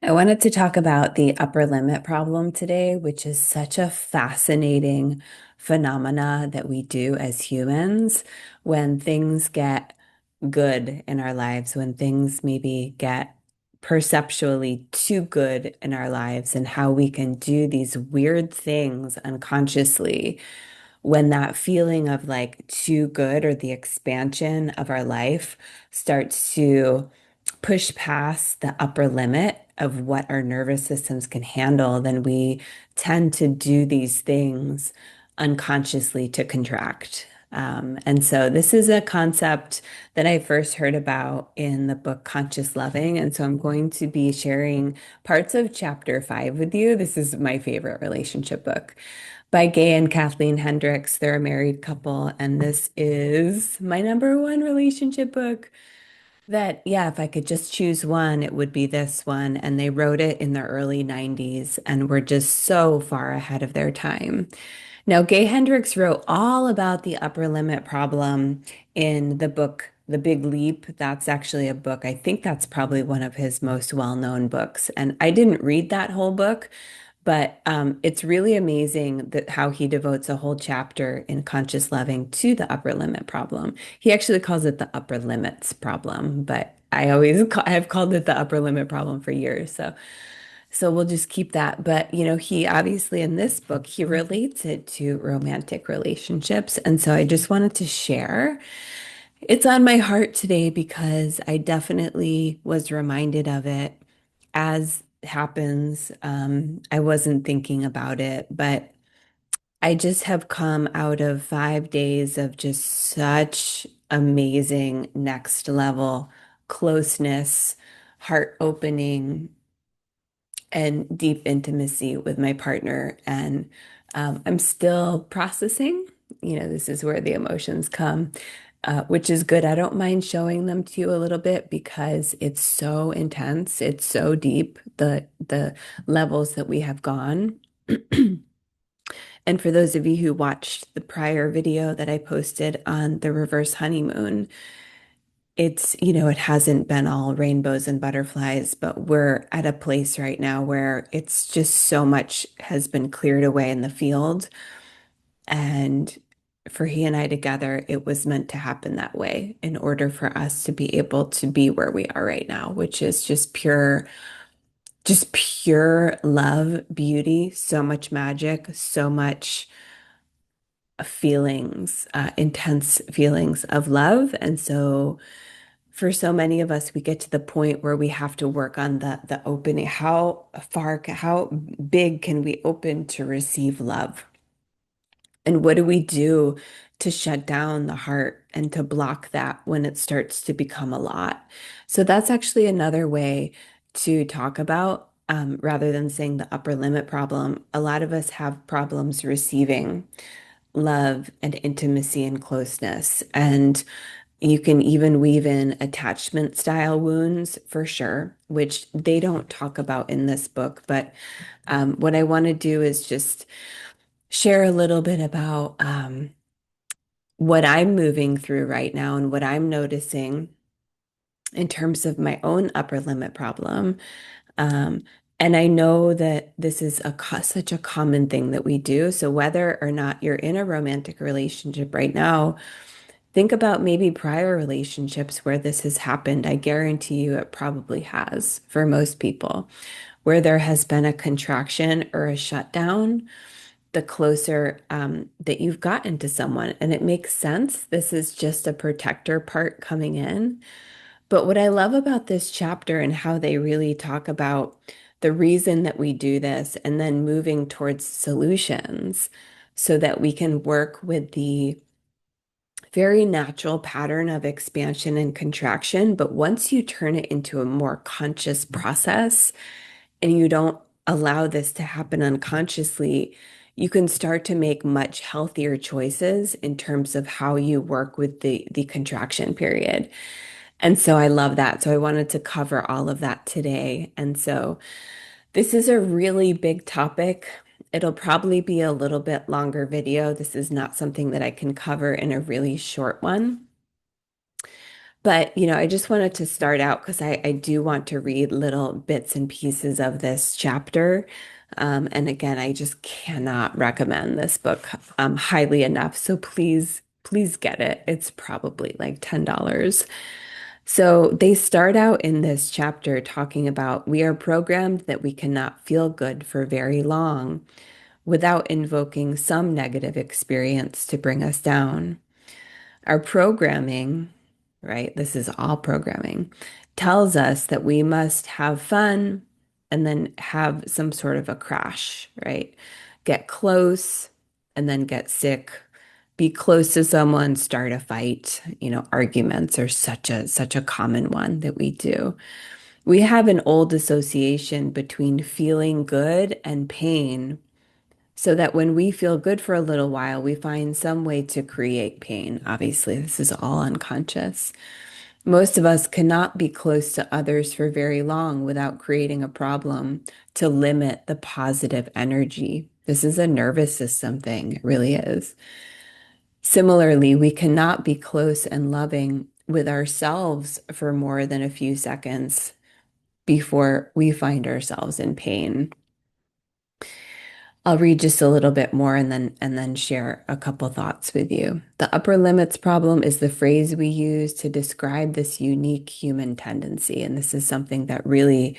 I wanted to talk about the upper limit problem today, which is such a fascinating phenomena that we do as humans when things get good in our lives, when things maybe get perceptually too good in our lives, and how we can do these weird things unconsciously when that feeling of like too good or the expansion of our life starts to push past the upper limit of what our nervous systems can handle, then we tend to do these things unconsciously to contract. And so this is a concept that I first heard about in the book Conscious Loving. And so I'm going to be sharing parts of chapter 5 with you. This is my favorite relationship book by Gay and Kathleen Hendricks. They're a married couple, and this is my number one relationship book. That, yeah, if I could just choose one, it would be this one. And they wrote it in the early 90s and were just so far ahead of their time. Now, Gay Hendricks wrote all about the upper limit problem in the book, The Big Leap. That's actually a book. I think that's probably one of his most well-known books. And I didn't read that whole book, but it's really amazing that how he devotes a whole chapter in conscious loving to the upper limit problem. He actually calls it the upper limits problem, but I've called it the upper limit problem for years. So we'll just keep that. But he obviously in this book he relates it to romantic relationships, and so I just wanted to share. It's on my heart today because I definitely was reminded of it as happens. I wasn't thinking about it, but I just have come out of 5 days of just such amazing next level closeness, heart opening, and deep intimacy with my partner. And I'm still processing. This is where the emotions come, which is good. I don't mind showing them to you a little bit because it's so intense. It's so deep, the levels that we have gone. And for those of you who watched the prior video that I posted on the reverse honeymoon, it hasn't been all rainbows and butterflies, but we're at a place right now where it's just so much has been cleared away in the field. And for he and I together, it was meant to happen that way in order for us to be able to be where we are right now, which is just pure love, beauty, so much magic, so much feelings, intense feelings of love. And so for so many of us, we get to the point where we have to work on the opening. How big can we open to receive love? And what do we do to shut down the heart and to block that when it starts to become a lot? So that's actually another way to talk about, rather than saying the upper limit problem. A lot of us have problems receiving love and intimacy and closeness. And you can even weave in attachment style wounds for sure, which they don't talk about in this book. But what I want to do is just share a little bit about what I'm moving through right now and what I'm noticing in terms of my own upper limit problem. Um, and I know that this is such a common thing that we do. So whether or not you're in a romantic relationship right now, think about maybe prior relationships where this has happened. I guarantee you it probably has for most people, where there has been a contraction or a shutdown, the closer that you've gotten to someone. And it makes sense. This is just a protector part coming in. But what I love about this chapter and how they really talk about the reason that we do this and then moving towards solutions so that we can work with the very natural pattern of expansion and contraction. But once you turn it into a more conscious process and you don't allow this to happen unconsciously, you can start to make much healthier choices in terms of how you work with the contraction period. And so I love that. So I wanted to cover all of that today. And so this is a really big topic. It'll probably be a little bit longer video. This is not something that I can cover in a really short one. But, I just wanted to start out because I do want to read little bits and pieces of this chapter. And again, I just cannot recommend this book highly enough. So please get it. It's probably like $10. So they start out in this chapter talking about we are programmed that we cannot feel good for very long without invoking some negative experience to bring us down. Our programming, right? This is all programming, tells us that we must have fun and then have some sort of a crash, right? Get close and then get sick. Be close to someone, start a fight. Arguments are such a common one that we do. We have an old association between feeling good and pain, so that when we feel good for a little while, we find some way to create pain. Obviously, this is all unconscious. Most of us cannot be close to others for very long without creating a problem to limit the positive energy. This is a nervous system thing, it really is. Similarly, we cannot be close and loving with ourselves for more than a few seconds before we find ourselves in pain. I'll read just a little bit more and then share a couple thoughts with you. The upper limits problem is the phrase we use to describe this unique human tendency. And this is something that really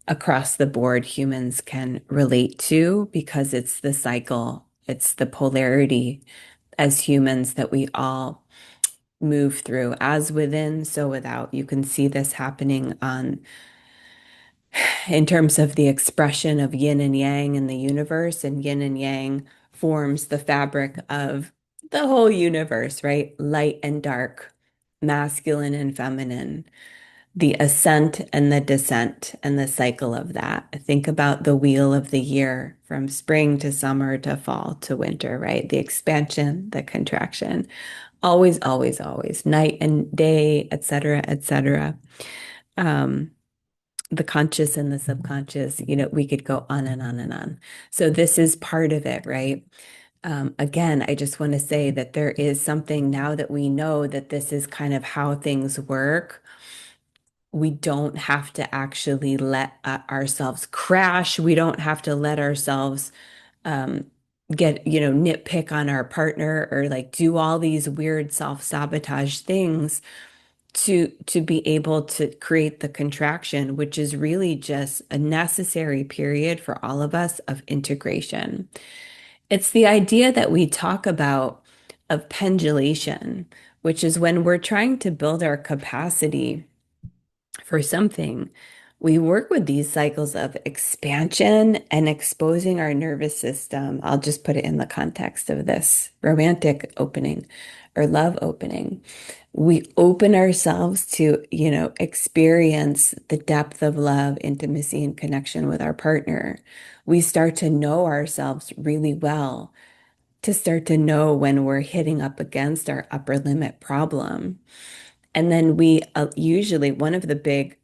across the board humans can relate to because it's the cycle, it's the polarity as humans that we all move through, as within, so without. You can see this happening on in terms of the expression of yin and yang in the universe, and yin and yang forms the fabric of the whole universe, right? Light and dark, masculine and feminine, the ascent and the descent, and the cycle of that. Think about the wheel of the year from spring to summer to fall to winter, right? The expansion, the contraction, always, always, always, night and day, et cetera, et cetera. Um, the conscious and the subconscious, we could go on and on and on. So this is part of it, right? Again, I just want to say that there is something now that we know that this is kind of how things work. We don't have to actually let ourselves crash. We don't have to let ourselves um, get, nitpick on our partner or like do all these weird self-sabotage things to be able to create the contraction, which is really just a necessary period for all of us of integration. It's the idea that we talk about of pendulation, which is when we're trying to build our capacity for something, we work with these cycles of expansion and exposing our nervous system. I'll just put it in the context of this romantic opening or love opening. We open ourselves to, experience the depth of love, intimacy, and connection with our partner. We start to know ourselves really well, to start to know when we're hitting up against our upper limit problem. And then we usually, one of the big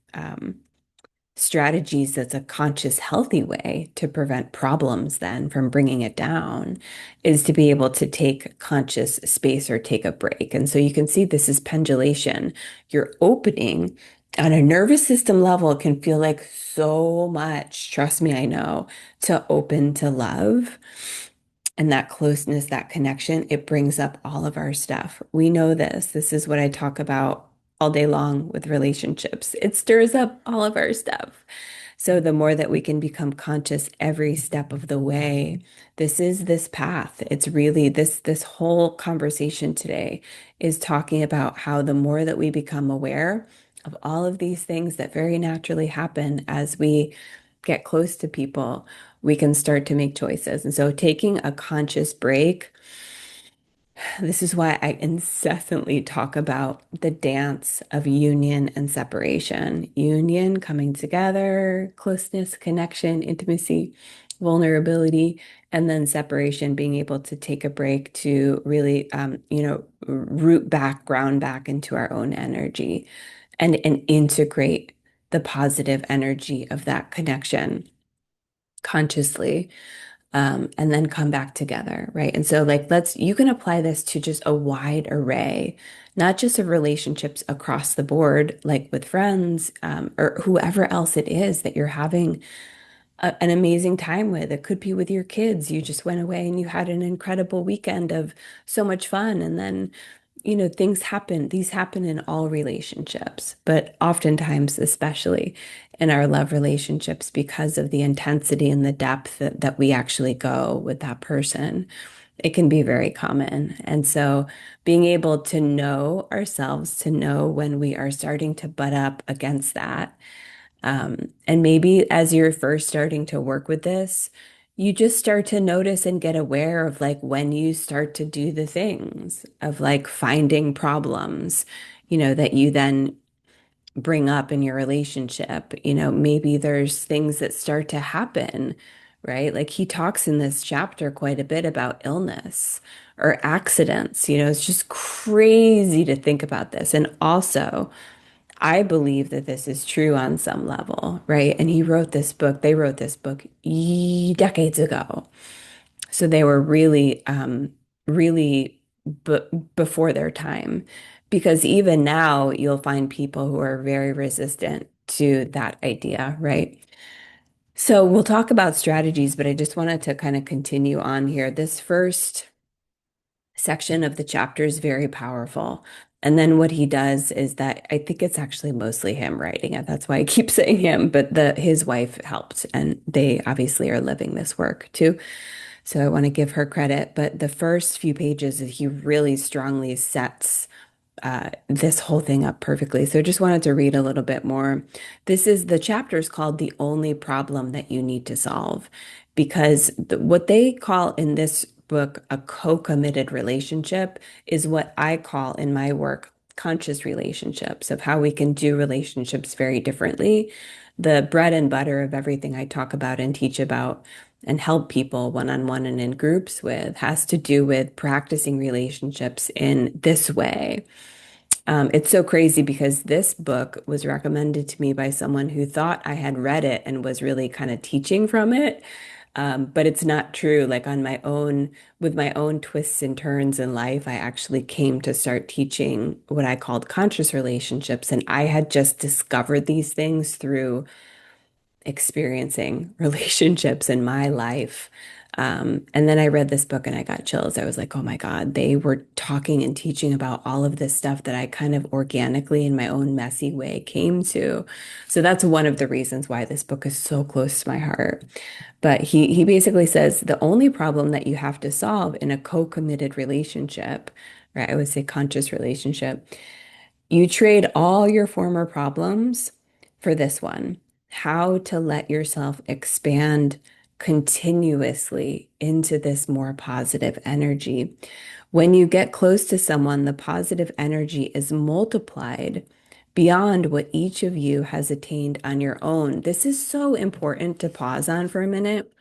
strategies that's a conscious, healthy way to prevent problems then from bringing it down is to be able to take conscious space or take a break. And so you can see this is pendulation. You're opening on a nervous system level. It can feel like so much, trust me, I know, to open to love. And that closeness, that connection, it brings up all of our stuff. We know this. This is what I talk about all day long with relationships. It stirs up all of our stuff. So the more that we can become conscious every step of the way, this is this path. It's really this whole conversation today is talking about how the more that we become aware of all of these things that very naturally happen as we get close to people, we can start to make choices. And so taking a conscious break, this is why I incessantly talk about the dance of union and separation. Union, coming together, closeness, connection, intimacy, vulnerability, and then separation, being able to take a break to really, root back, ground back into our own energy and integrate the positive energy of that connection consciously. and then come back together, right? And so, like, you can apply this to just a wide array, not just of relationships across the board, like with friends, or whoever else it is that you're having an amazing time with. It could be with your kids. You just went away and you had an incredible weekend of so much fun. And then, things happen. These happen in all relationships, but oftentimes, especially in our love relationships, because of the intensity and the depth that we actually go with that person, it can be very common. And so being able to know ourselves, to know when we are starting to butt up against that, and maybe as you're first starting to work with this, you just start to notice and get aware of like when you start to do the things of like finding problems, that you then bring up in your relationship. Maybe there's things that start to happen, right? Like he talks in this chapter quite a bit about illness or accidents. It's just crazy to think about this. And also, I believe that this is true on some level, right? And they wrote this book decades ago. So they were really, really b before their time. Because even now, you'll find people who are very resistant to that idea, right? So we'll talk about strategies, but I just wanted to kind of continue on here. This first section of the chapter is very powerful. And then what he does is that I think it's actually mostly him writing it. That's why I keep saying him, but his wife helped and they obviously are living this work too. So I want to give her credit. But the first few pages, he really strongly sets this whole thing up perfectly. So I just wanted to read a little bit more. The chapter is called The Only Problem That You Need to Solve, because what they call in this book a co-committed relationship is what I call in my work conscious relationships, of how we can do relationships very differently. The bread and butter of everything I talk about and teach about and help people one-on-one and in groups with has to do with practicing relationships in this way. It's so crazy because this book was recommended to me by someone who thought I had read it and was really kind of teaching from it. But it's not true. Like with my own twists and turns in life, I actually came to start teaching what I called conscious relationships. And I had just discovered these things through experiencing relationships in my life. And then I read this book and I got chills. I was like, oh my God, they were talking and teaching about all of this stuff that I kind of organically in my own messy way came to. So that's one of the reasons why this book is so close to my heart. But he basically says the only problem that you have to solve in a co-committed relationship, right? I would say conscious relationship, you trade all your former problems for this one: how to let yourself expand continuously into this more positive energy. When you get close to someone, the positive energy is multiplied beyond what each of you has attained on your own. This is so important to pause on for a minute.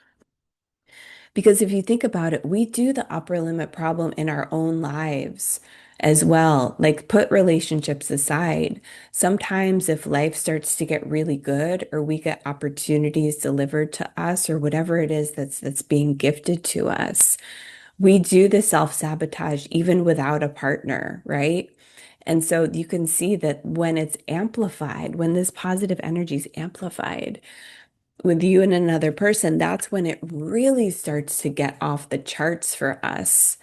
Because if you think about it, we do the upper limit problem in our own lives as well. Like, put relationships aside. Sometimes if life starts to get really good or we get opportunities delivered to us or whatever it is that's being gifted to us, we do the self-sabotage even without a partner, right? And so you can see that when it's amplified, when this positive energy is amplified, with you and another person, that's when it really starts to get off the charts for us.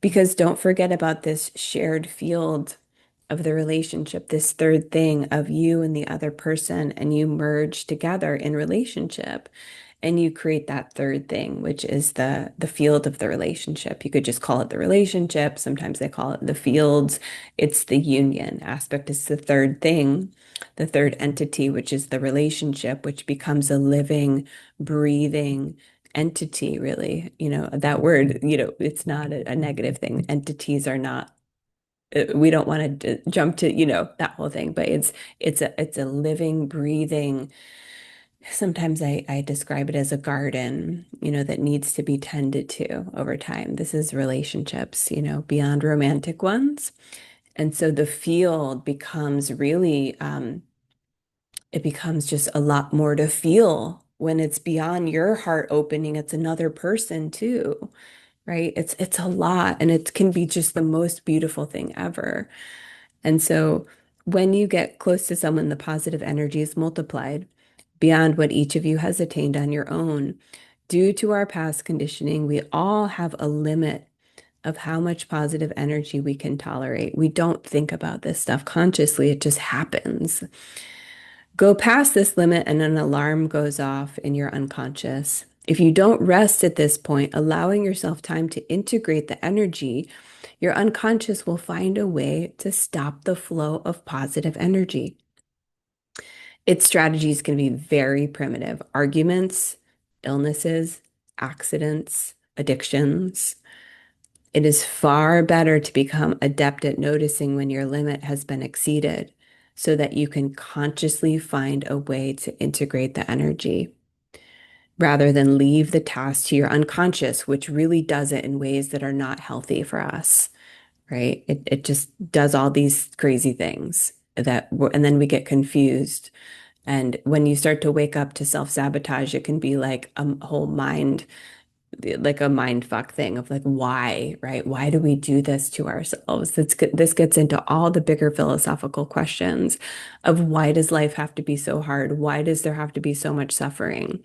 Because don't forget about this shared field of the relationship, this third thing of you and the other person, and you merge together in relationship and you create that third thing, which is the field of the relationship. You could just call it the relationship. Sometimes they call it the fields. It's the union aspect. It's the third thing, the third entity, which is the relationship, which becomes a living, breathing entity, really. That word, it's not a negative thing. Entities are not, we don't want to jump to, that whole thing, but it's a living, breathing. Sometimes I describe it as a garden, that needs to be tended to over time. This is relationships, beyond romantic ones. And so the field becomes really, it becomes just a lot more to feel, when it's beyond your heart opening, it's another person too, right? It's a lot and it can be just the most beautiful thing ever. And so when you get close to someone, the positive energy is multiplied beyond what each of you has attained on your own. Due to our past conditioning, we all have a limit of how much positive energy we can tolerate. We don't think about this stuff consciously, it just happens. Go past this limit and an alarm goes off in your unconscious. If you don't rest at this point, allowing yourself time to integrate the energy, your unconscious will find a way to stop the flow of positive energy. Its strategies can be very primitive: arguments, illnesses, accidents, addictions. It is far better to become adept at noticing when your limit has been exceeded so that you can consciously find a way to integrate the energy rather than leave the task to your unconscious, which really does it in ways that are not healthy for us, right? It just does all these crazy things and then we get confused. And when you start to wake up to self-sabotage, it can be like a whole mind, like a mind fuck thing of like, why, right? Why do we do this to ourselves? This gets into all the bigger philosophical questions of why does life have to be so hard? Why does there have to be so much suffering?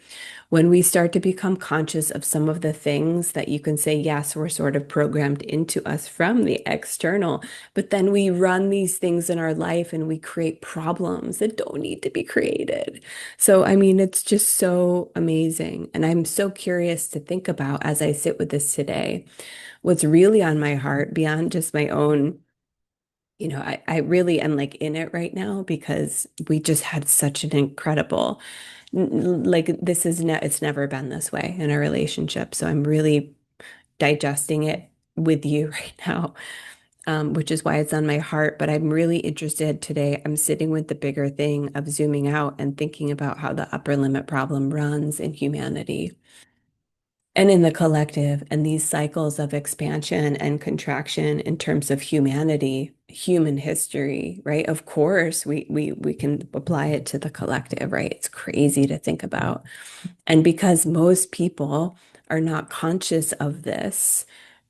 When we start to become conscious of some of the things that you can say, yes, we're sort of programmed into us from the external, but then we run these things in our life and we create problems that don't need to be created. So, I mean, it's just so amazing. And I'm so curious to think about as I sit with this today, what's really on my heart beyond just my own. I really am like in it right now because we just had such an incredible like this is ne it's never been this way in a relationship. So I'm really digesting it with you right now, which is why it's on my heart. But I'm really interested today. I'm sitting with the bigger thing of zooming out and thinking about how the upper limit problem runs in humanity and in the collective, and these cycles of expansion and contraction in terms of humanity, human history, right? Of course, we can apply it to the collective, right? It's crazy to think about. And because most people are not conscious of this,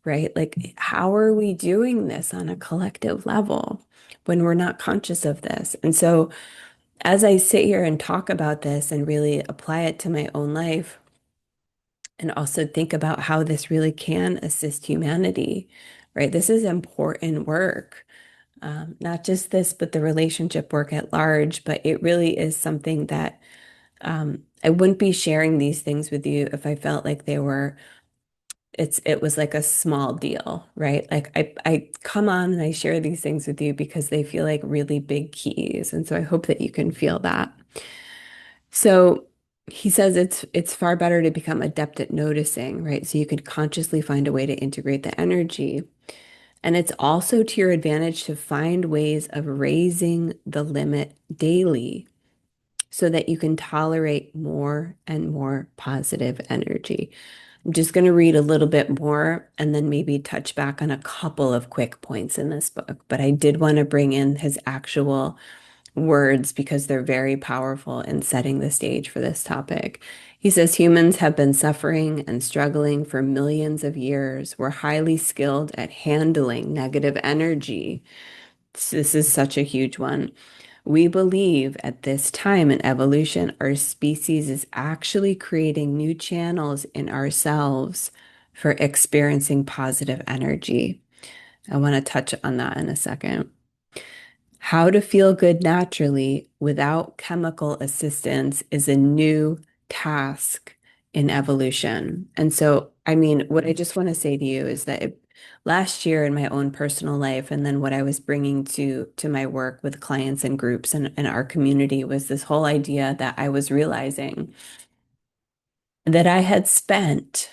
right? Like, how are we doing this on a collective level when we're not conscious of this? And so, as I sit here and talk about this and really apply it to my own life, and also think about how this really can assist humanity, right? This is important work. Not just this, but the relationship work at large. But it really is something that I wouldn't be sharing these things with you if I felt like it was like a small deal, right? Like I come on and I share these things with you because they feel like really big keys. And so I hope that you can feel that. So he says it's far better to become adept at noticing, right? So you could consciously find a way to integrate the energy. And it's also to your advantage to find ways of raising the limit daily so that you can tolerate more and more positive energy. I'm just going to read a little bit more and then maybe touch back on a couple of quick points in this book. But I did want to bring in his actual words because they're very powerful in setting the stage for this topic. He says humans have been suffering and struggling for millions of years. We're highly skilled at handling negative energy. This is such a huge one. We believe at this time in evolution, our species is actually creating new channels in ourselves for experiencing positive energy. I want to touch on that in a second. How to feel good naturally without chemical assistance is a new task in evolution. And so, I mean, what I just want to say to you is that last year in my own personal life, and then what I was bringing to my work with clients and groups and our community was this whole idea that I was realizing that I had spent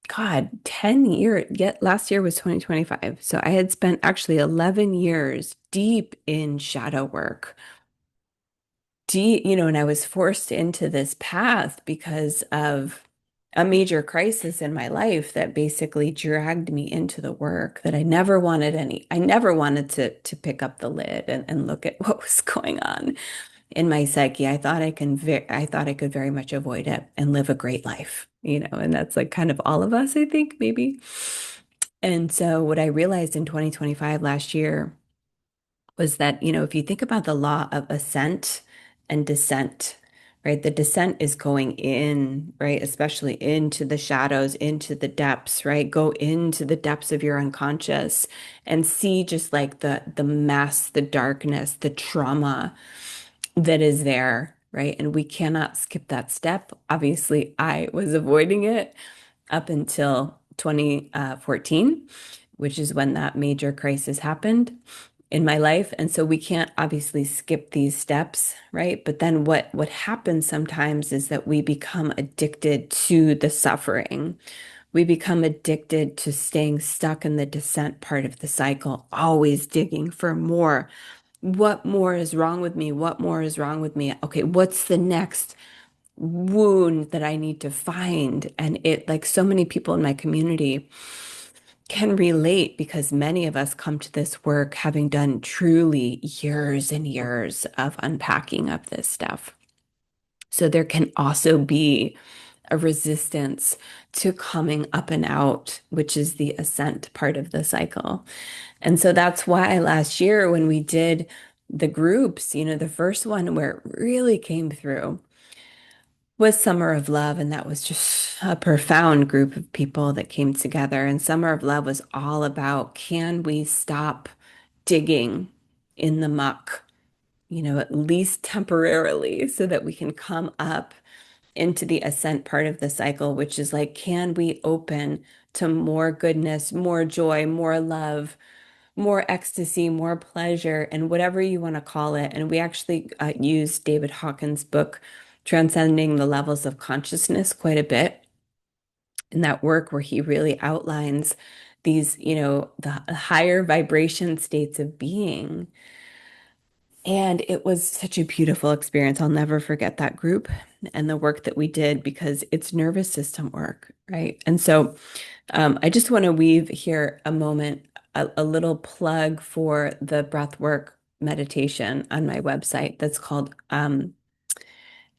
God, 10 years, yet last year was 2025. So I had spent actually 11 years deep in shadow work. And I was forced into this path because of a major crisis in my life that basically dragged me into the work that I never wanted to pick up the lid and look at what was going on in my psyche. I thought I could very much avoid it and live a great life, and that's like kind of all of us, I think, maybe. And so what I realized in 2025 last year was that, if you think about the law of ascent and descent, right? The descent is going in, right? Especially into the shadows, into the depths, right? Go into the depths of your unconscious and see just like the mess, the darkness, the trauma that is there, right? And we cannot skip that step. Obviously, I was avoiding it up until 2014, which is when that major crisis happened in my life. And so we can't obviously skip these steps, right? But then what happens sometimes is that we become addicted to the suffering. We become addicted to staying stuck in the descent part of the cycle, always digging for more. What more is wrong with me? What more is wrong with me? Okay, what's the next wound that I need to find? And it, like so many people in my community, can relate because many of us come to this work having done truly years and years of unpacking of this stuff. So there can also be a resistance to coming up and out, which is the ascent part of the cycle. And so that's why last year when we did the groups, the first one where it really came through was Summer of Love, and that was just a profound group of people that came together. And Summer of Love was all about, can we stop digging in the muck, at least temporarily, so that we can come up into the ascent part of the cycle, which is like, can we open to more goodness, more joy, more love, more ecstasy, more pleasure, and whatever you want to call it. And we actually used David Hawkins' book, Transcending the Levels of Consciousness, quite a bit in that work where he really outlines these, the higher vibration states of being. And it was such a beautiful experience. I'll never forget that group and the work that we did because it's nervous system work, right? And so I just want to weave here a moment, a little plug for the breathwork meditation on my website that's called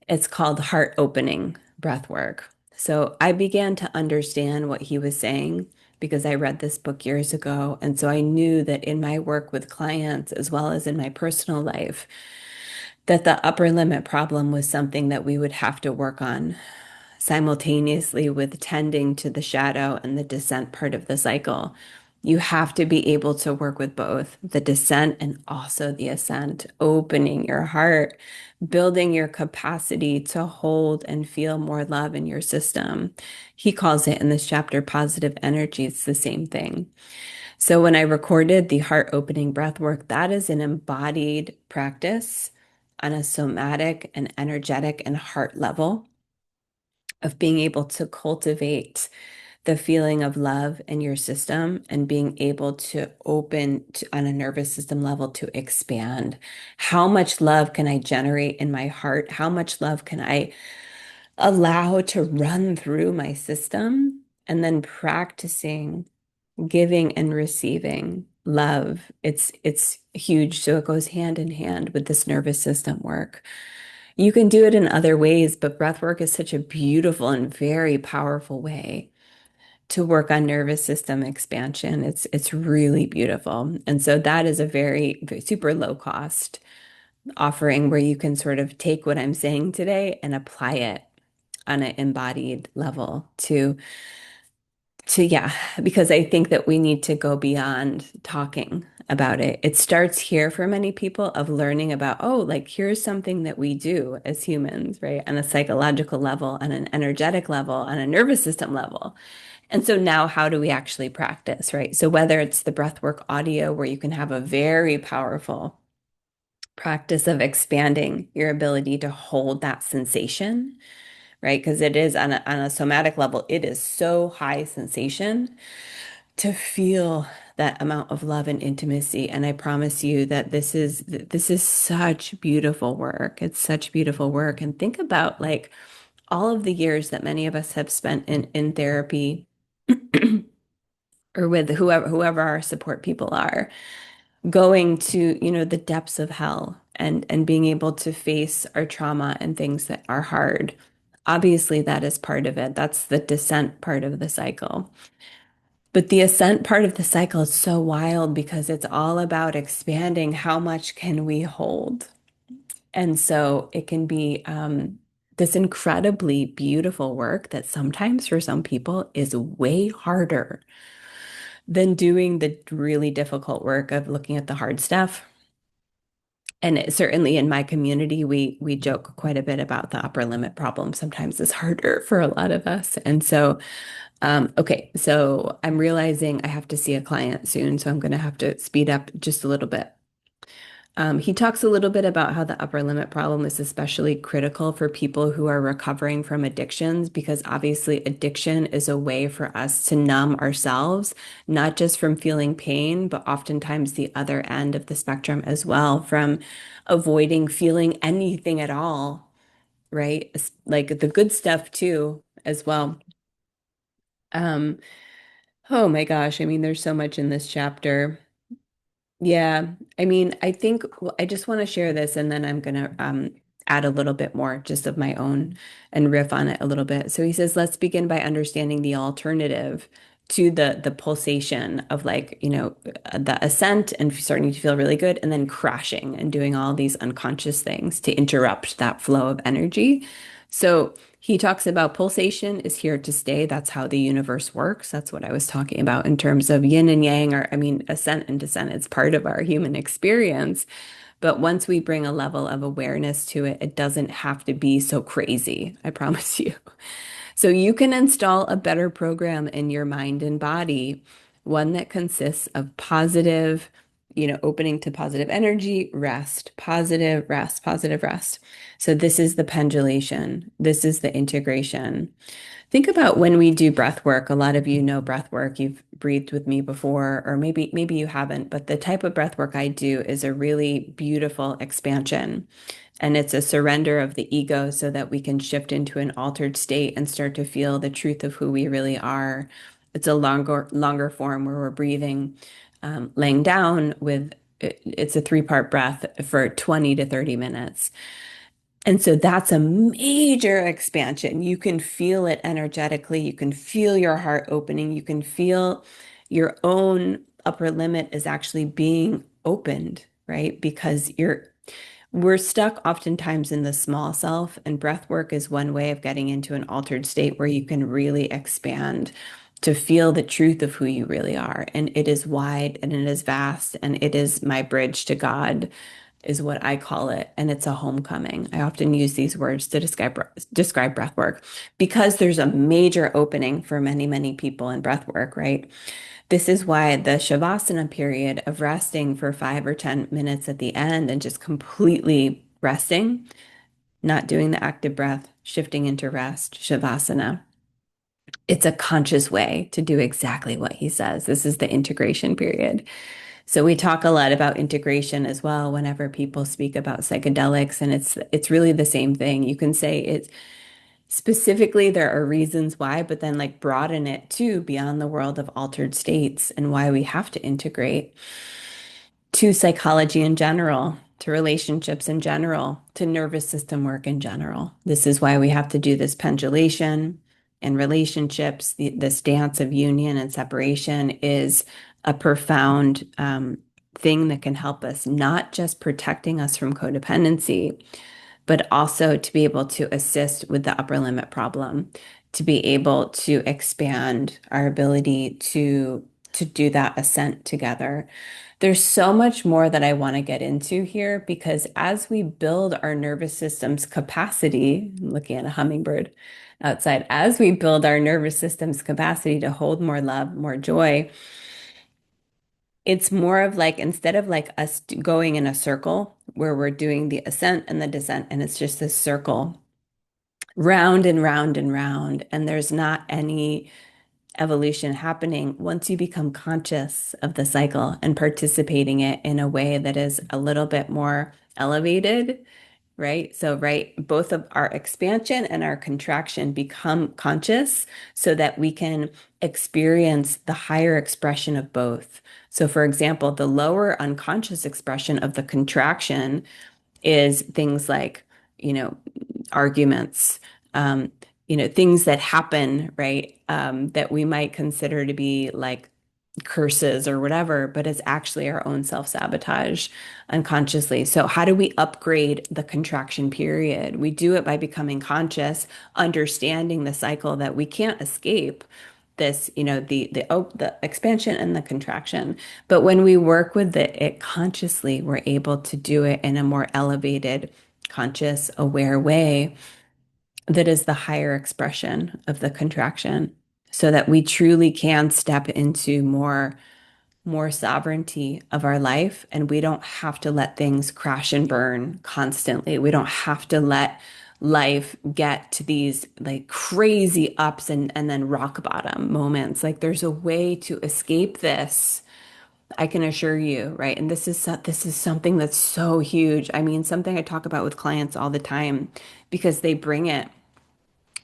it's called Heart Opening Breathwork. So I began to understand what he was saying because I read this book years ago. And so I knew that in my work with clients, as well as in my personal life, that the upper limit problem was something that we would have to work on simultaneously with tending to the shadow and the descent part of the cycle. You have to be able to work with both the descent and also the ascent, opening your heart, building your capacity to hold and feel more love in your system. He calls it in this chapter positive energy. It's the same thing. So when I recorded the heart opening breath work, that is an embodied practice on a somatic and energetic and heart level of being able to cultivate the feeling of love in your system and being able to open to, on a nervous system level to expand. How much love can I generate in my heart? How much love can I allow to run through my system? And then practicing giving and receiving love. It's huge. So it goes hand in hand with this nervous system work. You can do it in other ways, but breath work is such a beautiful and very powerful way to work on nervous system expansion. It's really beautiful. And so that is a very super low cost offering where you can sort of take what I'm saying today and apply it on an embodied level to yeah, because I think that we need to go beyond talking about it. It starts here for many people of learning about, oh, like here's something that we do as humans, right? On a psychological level, on an energetic level, on a nervous system level. And so now how do we actually practice, right? So whether it's the breathwork audio where you can have a very powerful practice of expanding your ability to hold that sensation, right? Because it is on a somatic level, it is so high sensation to feel that amount of love and intimacy. And I promise you that this is such beautiful work. It's such beautiful work. And think about like all of the years that many of us have spent in therapy or with whoever our support people are. going to, the depths of hell and being able to face our trauma and things that are hard. Obviously, that is part of it. That's the descent part of the cycle. But the ascent part of the cycle is so wild because it's all about expanding how much can we hold. And so it can be this incredibly beautiful work that sometimes for some people is way harder than doing the really difficult work of looking at the hard stuff. And certainly in my community, we joke quite a bit about the upper limit problem. Sometimes it's harder for a lot of us. And so, okay, so I'm realizing I have to see a client soon, so I'm going to have to speed up just a little bit. He talks a little bit about how the upper limit problem is especially critical for people who are recovering from addictions, because obviously addiction is a way for us to numb ourselves, not just from feeling pain, but oftentimes the other end of the spectrum as well, from avoiding feeling anything at all, right? Like the good stuff too, as well. Um, oh my gosh, I mean, there's so much in this chapter. Yeah, I mean, I think well, I just want to share this and then I'm gonna add a little bit more just of my own and riff on it a little bit. So he says, let's begin by understanding the alternative to the pulsation of like, the ascent and starting to feel really good and then crashing and doing all these unconscious things to interrupt that flow of energy. So he talks about pulsation is here to stay. That's how the universe works. That's what I was talking about in terms of yin and yang, or I mean, ascent and descent. It's part of our human experience. But once we bring a level of awareness to it, it doesn't have to be so crazy. I promise you. So you can install a better program in your mind and body, one that consists of positive, opening to positive energy, rest, positive, rest, positive, rest. So this is the pendulation. This is the integration. Think about when we do breath work. A lot of you know breath work. You've breathed with me before, or maybe you haven't, but the type of breath work I do is a really beautiful expansion. And it's a surrender of the ego so that we can shift into an altered state and start to feel the truth of who we really are. It's a longer form where we're breathing, laying down with it's a three-part breath for 20 to 30 minutes. And so that's a major expansion. You can feel it energetically. You can feel your heart opening. You can feel your own upper limit is actually being opened, right? Because we're stuck oftentimes in the small self, and breath work is one way of getting into an altered state where you can really expand to feel the truth of who you really are. And it is wide and it is vast, and it is my bridge to God, is what I call it. And it's a homecoming. I often use these words to describe breath work because there's a major opening for many, many people in breath work, right? This is why the Shavasana period of resting for 5 or 10 minutes at the end and just completely resting, not doing the active breath, shifting into rest, Shavasana. It's a conscious way to do exactly what he says. This is the integration period. So we talk a lot about integration as well whenever people speak about psychedelics, and it's really the same thing. You can say it's specifically there are reasons why, but then like broaden it too beyond the world of altered states and why we have to integrate to psychology in general, to relationships in general, to nervous system work in general. This is why we have to do this pendulation in relationships. This dance of union and separation is a profound thing that can help us, not just protecting us from codependency, but also to be able to assist with the upper limit problem, to be able to expand our ability to do that ascent together. There's so much more that I want to get into here because as we build our nervous system's capacity, I'm looking at a hummingbird outside, as we build our nervous system's capacity to hold more love, more joy, it's more of like instead of like us going in a circle where we're doing the ascent and the descent, and it's just this circle round and round and round, and there's not any evolution happening. Once you become conscious of the cycle and participating it in a way that is a little bit more elevated, right? So, right, both of our expansion and our contraction become conscious so that we can experience the higher expression of both. So, for example, the lower unconscious expression of the contraction is things like, you know, arguments, um, things that happen, right? That we might consider to be like curses or whatever, but it's actually our own self-sabotage unconsciously. So how do we upgrade the contraction period? We do it by becoming conscious, understanding the cycle that we can't escape this, the expansion and the contraction. But when we work with it consciously, we're able to do it in a more elevated, conscious, aware way that is the higher expression of the contraction so that we truly can step into more sovereignty of our life and we don't have to let things crash and burn constantly. We don't have to let life get to these like crazy ups and then rock bottom moments. Like there's a way to escape this. I can assure you, right? And this is something that's so huge. I mean, something I talk about with clients all the time because they bring it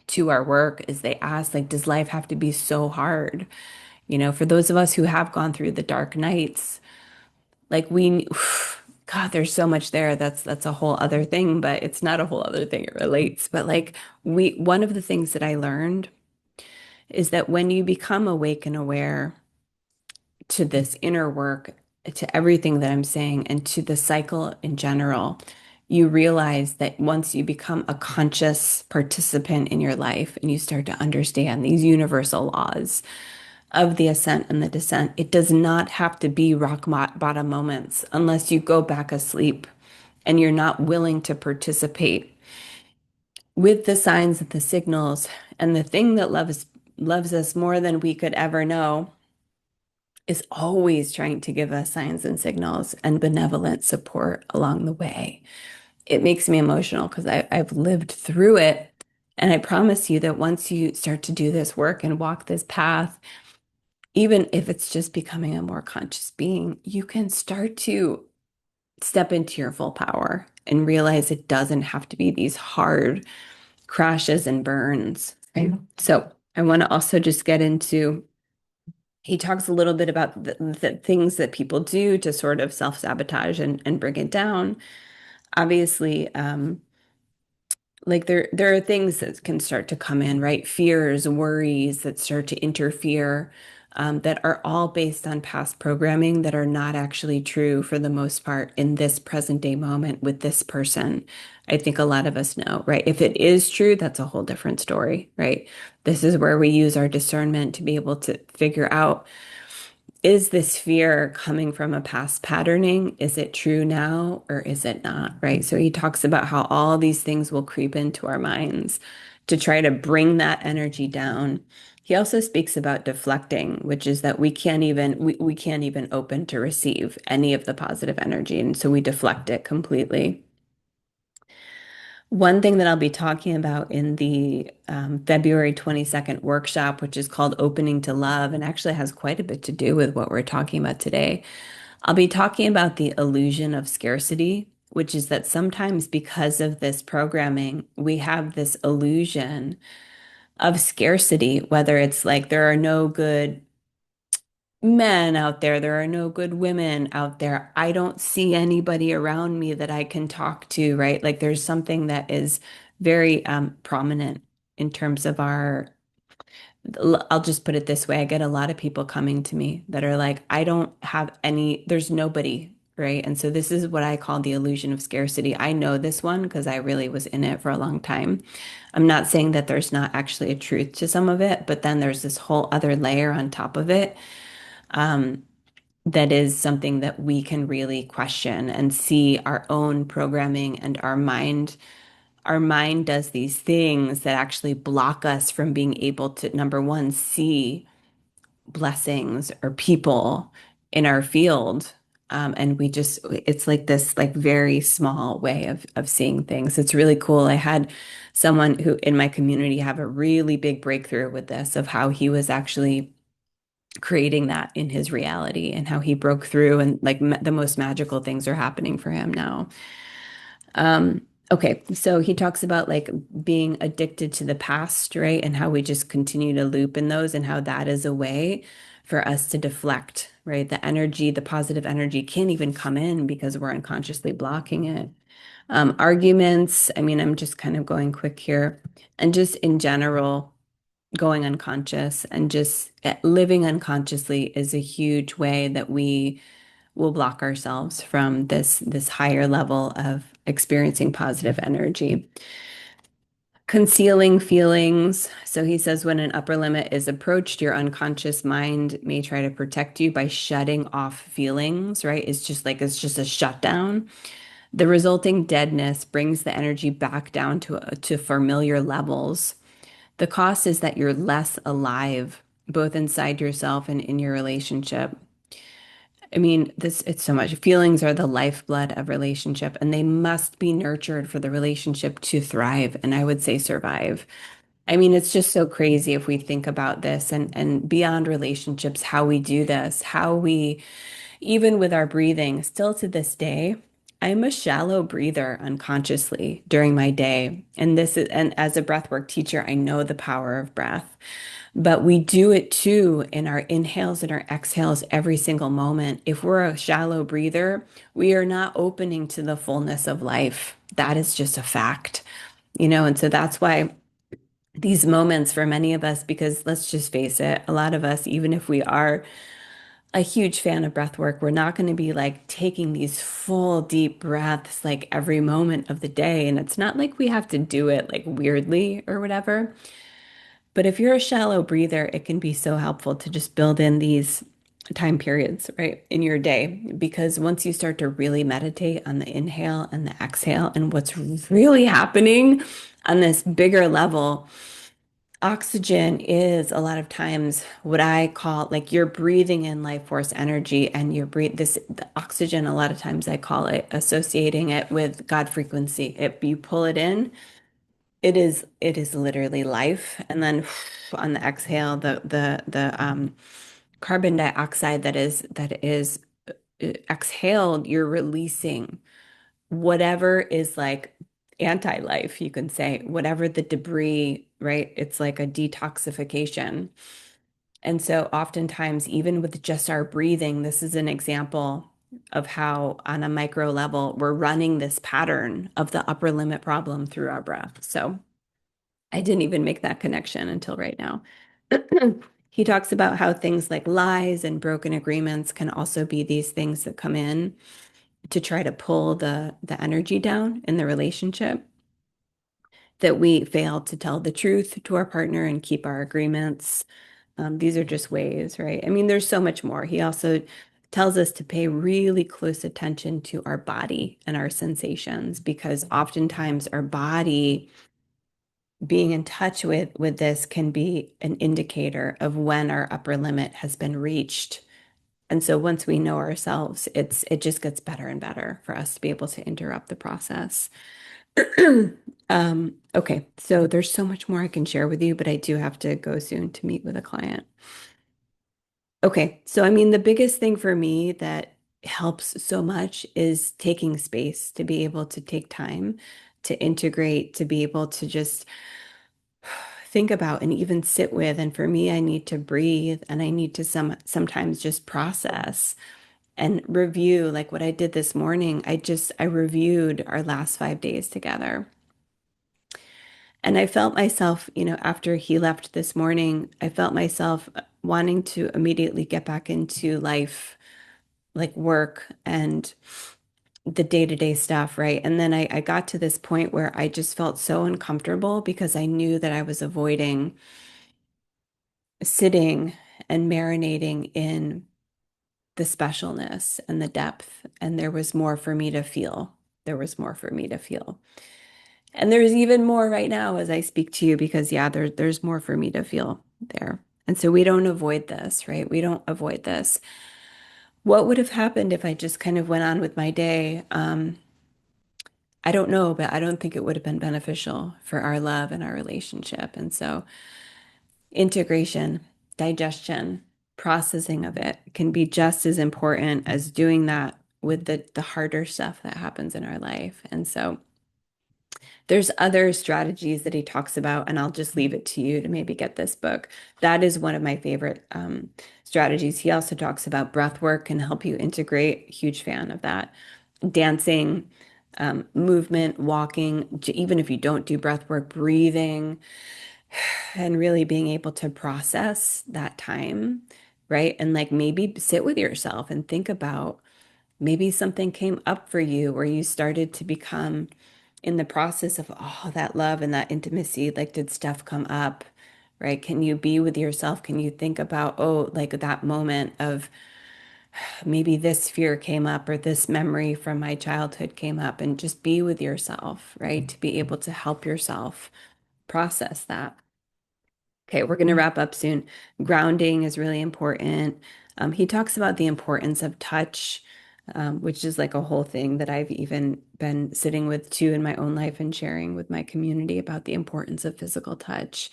to our work is they ask, like, does life have to be so hard? For those of us who have gone through the dark nights, like God, there's so much there. That's a whole other thing, but it's not a whole other thing. It relates. But like one of the things that I learned is that when you become awake and aware to this inner work, to everything that I'm saying, and to the cycle in general, you realize that once you become a conscious participant in your life and you start to understand these universal laws of the ascent and the descent, it does not have to be bottom moments unless you go back asleep and you're not willing to participate with the signs and the signals. And the thing that loves us more than we could ever know is always trying to give us signs and signals and benevolent support along the way. It makes me emotional because I've lived through it. And I promise you that once you start to do this work and walk this path, even if it's just becoming a more conscious being, you can start to step into your full power and realize it doesn't have to be these hard crashes and burns. Right? So I want to also just get into he talks a little bit about the things that people do to sort of self-sabotage and bring it down. Obviously, like there are things that can start to come in, right? Fears, worries that start to interfere, that are all based on past programming that are not actually true for the most part in this present day moment with this person. I think a lot of us know, right? If it is true, that's a whole different story, right? This is where we use our discernment to be able to figure out, is this fear coming from a past patterning? Is it true now or is it not? Right. So he talks about how all these things will creep into our minds to try to bring that energy down. He also speaks about deflecting, which is that we can't even open to receive any of the positive energy. And so we deflect it completely. One thing that I'll be talking about in the February 22nd workshop, which is called Opening to Love, and actually has quite a bit to do with what we're talking about today. I'll be talking about the illusion of scarcity, which is that sometimes because of this programming, we have this illusion of scarcity, whether it's like there are no good men out there are no good women out there. I don't see anybody around me that I can talk to, right? Like there's something that is very prominent in terms of I'll just put it this way. I get a lot of people coming to me that are like, I don't have there's nobody, right? And so this is what I call the illusion of scarcity. I know this one because I really was in it for a long time. I'm not saying that there's not actually a truth to some of it, but then there's this whole other layer on top of it. That is something that we can really question and see our own programming and our mind does these things that actually block us from being able to, number one, see blessings or people in our field. And it's like this like very small way of seeing things. It's really cool. I had someone who in my community have a really big breakthrough with this of how he was actually creating that in his reality and how he broke through and like the most magical things are happening for him now. Okay, so he talks about like being addicted to the past, right? And how we just continue to loop in those and how that is a way for us to deflect, right? The energy, the positive energy can't even come in because we're unconsciously blocking it. Arguments, I mean, I'm just kind of going quick here. And just in general, going unconscious and just living unconsciously is a huge way that we will block ourselves from this higher level of experiencing positive energy. Concealing feelings. So he says when an upper limit is approached, your unconscious mind may try to protect you by shutting off feelings, right? It's just a shutdown. The resulting deadness brings the energy back down to familiar levels. The cost is that you're less alive, both inside yourself and in your relationship. I mean, this it's so much. Feelings are the lifeblood of relationship, and they must be nurtured for the relationship to thrive, and I would say survive. I mean, it's just so crazy if we think about this and beyond relationships, how we do this, how we even with our breathing, still to this day, I'm a shallow breather unconsciously during my day. And as a breathwork teacher, I know the power of breath. But we do it too in our inhales and our exhales every single moment. If we're a shallow breather, we are not opening to the fullness of life. That is just a fact, and so that's why these moments for many of us, because let's just face it, a lot of us, even if we are a huge fan of breath work, we're not going to be like taking these full deep breaths like every moment of the day. And it's not like we have to do it like weirdly or whatever. But if you're a shallow breather, it can be so helpful to just build in these time periods, right, in your day. Because once you start to really meditate on the inhale and the exhale and what's really happening on this bigger level, oxygen is a lot of times what I call like you're breathing in life force energy and you're breathe this the oxygen a lot of times I call it associating it with God frequency. If you pull it in, it is literally life. And then on the exhale, the carbon dioxide that is exhaled, you're releasing whatever is like anti-life, you can say, whatever the debris, right? It's like a detoxification. And so oftentimes, even with just our breathing, this is an example of how on a micro level, we're running this pattern of the upper limit problem through our breath. So I didn't even make that connection until right now. He talks about how things like lies and broken agreements can also be these things that come in to try to pull the energy down in the relationship, that we fail to tell the truth to our partner and keep our agreements. These are just ways, right? I mean, there's so much more. He also tells us to pay really close attention to our body and our sensations because oftentimes our body being in touch with this can be an indicator of when our upper limit has been reached. And so once we know ourselves, it just gets better and better for us to be able to interrupt the process. Okay, so there's so much more I can share with you, but I do have to go soon to meet with a client. Okay, so I mean, the biggest thing for me that helps so much is taking space to be able to take time to integrate, to be able to just think about and even sit with. And for me, I need to breathe and I need to sometimes just process and review like what I did this morning. I reviewed our last 5 days together. And I felt myself, after he left this morning, I felt myself wanting to immediately get back into life, like work and the day-to-day stuff, right? And then I got to this point where I just felt so uncomfortable because I knew that I was avoiding sitting and marinating in the specialness and the depth. And there was more for me to feel. There was more for me to feel. And there's even more right now as I speak to you because yeah, there's more for me to feel there. And so we don't avoid this, right? We don't avoid this. What would have happened if I just kind of went on with my day? I don't know, but I don't think it would have been beneficial for our love and our relationship. And so integration, digestion, processing of it can be just as important as doing that with the harder stuff that happens in our life. And so There's other strategies that he talks about, and I'll just leave it to you to maybe get this book. That is one of my favorite strategies. He also talks about breath work can help you integrate. Huge fan of that. Dancing, movement, walking, even if you don't do breath work, breathing, and really being able to process that time, right? And like maybe sit with yourself and think about maybe something came up for you where you started to become in the process of all that love and that intimacy. Like, did stuff come up, right? Can you be with yourself? Can you think about, oh, like that moment of maybe this fear came up or this memory from my childhood came up, and just be with yourself, right? To be able to help yourself process that. Okay, we're going to wrap up soon. Grounding is really important. He talks about the importance of touch, which is like a whole thing that I've even been sitting with too in my own life and sharing with my community about the importance of physical touch.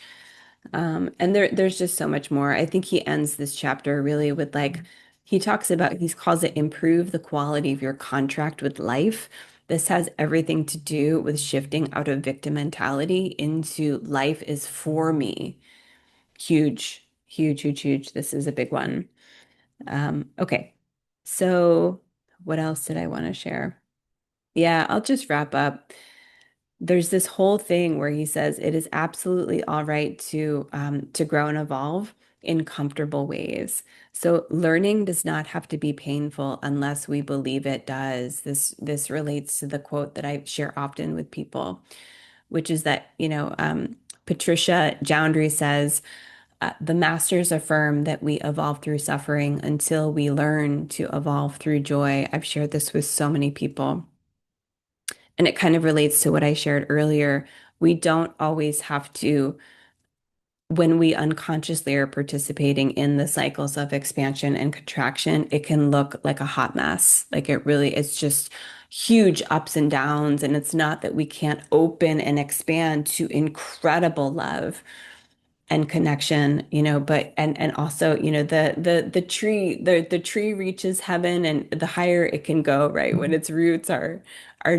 And there's just so much more. I think he ends this chapter really with like, he talks about, he calls it improve the quality of your contract with life. This has everything to do with shifting out of victim mentality into life is for me. Huge, huge, huge, huge. This is a big one. Okay. So what else did I want to share? Yeah, I'll just wrap up. There's this whole thing where he says it is absolutely all right to grow and evolve in comfortable ways. So learning does not have to be painful unless we believe it does. This relates to the quote that I share often with people, which is that, Patricia Joundry says, the masters affirm that we evolve through suffering until we learn to evolve through joy. I've shared this with so many people, and it kind of relates to what I shared earlier. We don't always have to, when we unconsciously are participating in the cycles of expansion and contraction, it can look like a hot mess. Like it really, it's just huge ups and downs. And it's not that we can't open and expand to incredible love and connection, but and also, the tree, the tree reaches heaven and the higher it can go, right? When its roots are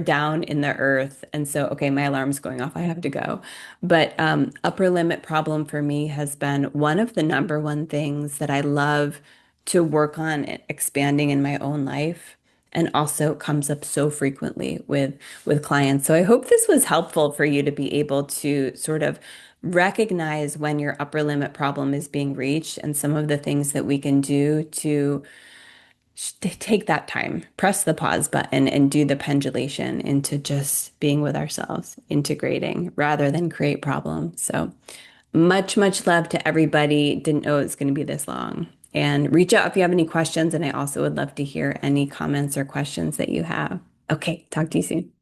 down in the earth. And so, okay, my alarm's going off. I have to go. But upper limit problem for me has been one of the number one things that I love to work on expanding in my own life. And also comes up so frequently with clients. So I hope this was helpful for you to be able to sort of recognize when your upper limit problem is being reached and some of the things that we can do to take that time, press the pause button and do the pendulation into just being with ourselves, integrating rather than create problems. So much, much love to everybody. Didn't know it was going to be this long. And reach out if you have any questions. And I also would love to hear any comments or questions that you have. Okay, talk to you soon.